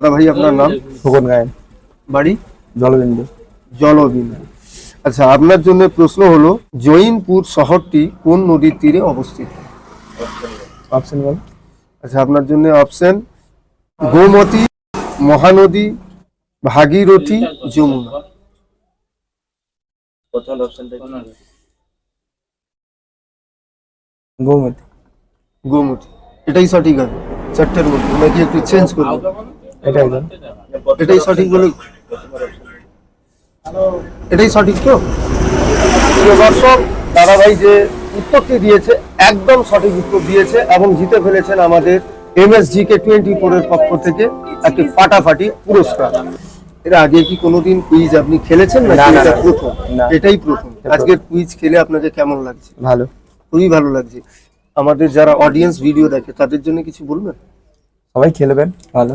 দাদা ভাই আপনার নাম? খোকন গায়েন, বাড়ি? জলবিন্দু। জলবিন্দু। আচ্ছা, আপনার জন্য প্রশ্ন হলো, জৈনপুর শহরটি কোন নদীর তীরে অবস্থিত? অপশন বল। আচ্ছা, আপনার জন্য অপশন: গোমতী, মহানদী, ভাগীরথী, যমুনা। গোমতী। গোমতী এটাই সঠিক হবে চারটের মধ্যে, নাকি একটু চেঞ্জ করবো? এটাই তো। এটাই সঠিক বলে? এটাই সঠিক তো? প্রিয় দর্শক, দাদাভাই যে উত্তরটি দিয়েছে একদম সঠিক উত্তর দিয়েছে এবং জিতে ফেলেছেন আমাদের MSGK24 এর পক্ষ থেকে একটি ফাটাফাটি পুরস্কার। এর আগে কি কোনোদিন কুইজ আপনি খেলেছেন না? এটা প্রথম? এটাই প্রথম। আজকের কুইজ খেলে আপনাকে কেমন লাগছে? ভালো, খুবই ভালো লাগছে। আমাদের যারা অডিয়েন্স ভিডিও দেখে তাদের জন্য কিছু বলবেন? সবাই খেলবেন ভালো।